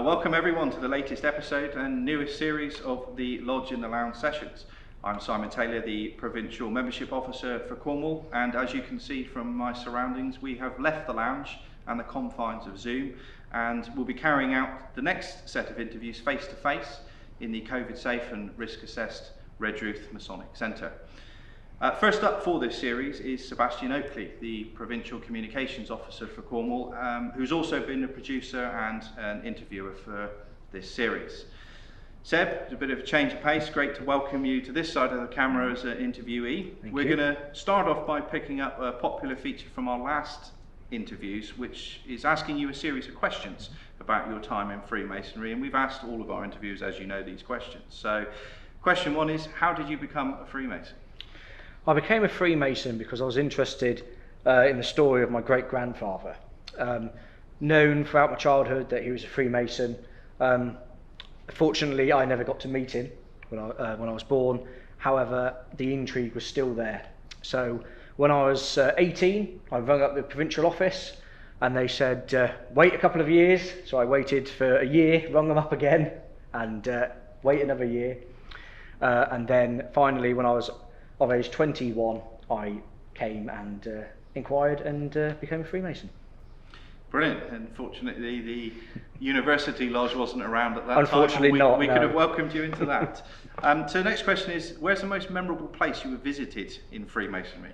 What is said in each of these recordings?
Welcome everyone to the latest episode and newest series of the Lodge in the Lounge sessions. I'm Simon Taylor, the Provincial Membership Officer for Cornwall, and as you can see from my surroundings, we have left the lounge and the confines of Zoom, and we'll be carrying out the next set of interviews face to face in the COVID safe and risk assessed Redruth Masonic Centre. First up for this series is Sebastian Oakley, the Provincial Communications Officer for Cornwall, who's also been a producer and an interviewer for this series. Seb, it's a bit of a change of pace. Great to welcome you to this side of the camera as an interviewee. We're going to start off by picking up a popular feature from our last interviews, which is asking you a series of questions about your time in Freemasonry, and we've asked all of our interviewers, as you know, these questions. So question one is, how did you become a Freemason? I became a Freemason because I was interested in the story of my great-grandfather. Known throughout my childhood that he was a Freemason. Fortunately, I never got to meet him when I was born. However, the intrigue was still there. So when I was 18, I rang up the Provincial office and they said, wait a couple of years. So I waited for a year, rung them up again, and wait another year. And then finally, when I was of age 21, I came and inquired and became a Freemason. Brilliant. Unfortunately, the University Lodge wasn't around at that Unfortunately time. not. We no. could have welcomed you into that. So the next question is, where's the most memorable place you have visited in Freemasonry?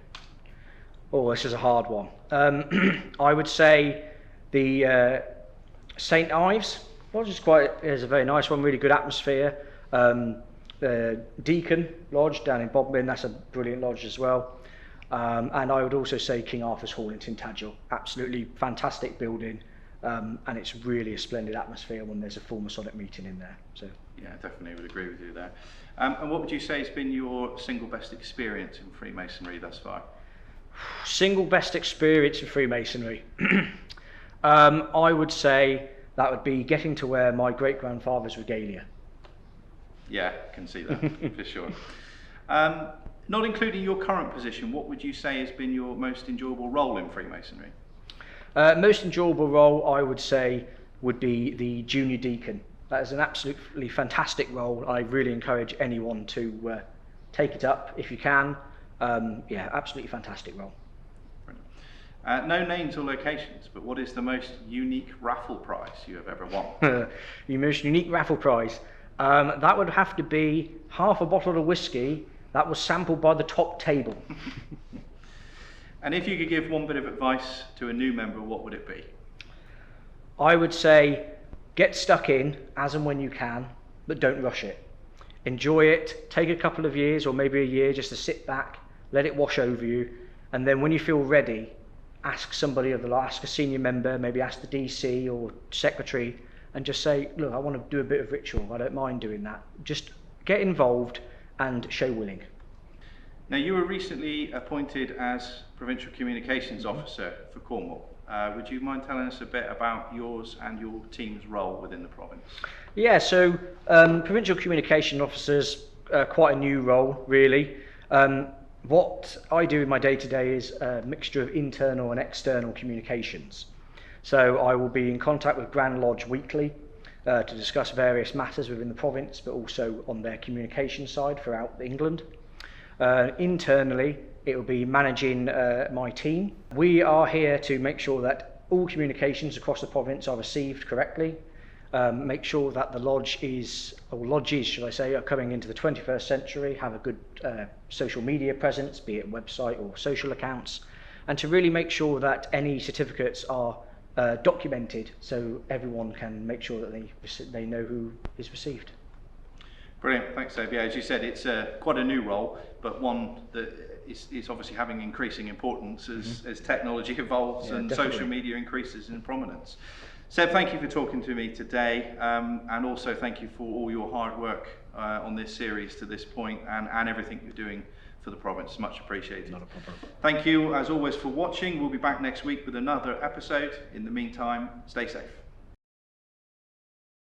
Oh, this is a hard one. I would say the St Ives Lodge is a very nice one, really good atmosphere. Deacon Lodge down in Bodmin, that's a brilliant lodge as well. And I would also say King Arthur's Hall in Tintagel, absolutely fantastic building, and it's really a splendid atmosphere when there's a full Masonic meeting in there. So yeah, definitely would agree with you there. And what would you say has been your single best experience in Freemasonry thus far? Single best experience in Freemasonry? I would say that would be getting to wear my great-grandfather's regalia. Yeah, can see that for sure. Not including your current position, what would you say has been your most enjoyable role in Freemasonry? Most enjoyable role, I would say, would be the junior deacon. That is an absolutely fantastic role. I really encourage anyone to take it up if you can. Yeah, absolutely fantastic role. No names or locations, but what is the most unique raffle prize you have ever won? The most unique raffle prize? That would have to be half a bottle of whiskey that was sampled by the top table. And if you could give one bit of advice to a new member, what would it be? I would say get stuck in as and when you can, but don't rush it. Enjoy it, take a couple of years or maybe a year just to sit back, let it wash over you, and then when you feel ready, ask a senior member, maybe ask the DC or secretary, and just say, look, I want to do a bit of ritual, I don't mind doing that. Just get involved and show willing. Now, you were recently appointed as Provincial Communications Officer for Cornwall. Would you mind telling us a bit about yours and your team's role within the province? Yeah, so Provincial Communication Officer's quite a new role, really. What I do in my day-to-day is a mixture of internal and external communications. So I will be in contact with Grand Lodge weekly to discuss various matters within the province, but also on their communication side throughout England. Internally, it will be managing my team. We are here to make sure that all communications across the province are received correctly, make sure that the lodges, should I say, are coming into the 21st century, have a good social media presence, be it website or social accounts, and to really make sure that any certificates are documented so everyone can make sure that they know who is received. Brilliant, thanks Seb. Yeah, as you said, it's quite a new role, but one that is obviously having increasing importance as technology evolves and definitely. Social media increases in prominence. Seb, thank you for talking to me today, and also thank you for all your hard work on this series to this point and everything you're doing for the province. Much appreciated. Not a problem. Thank you as always for watching. We'll be back next week with another episode. In the meantime, stay safe.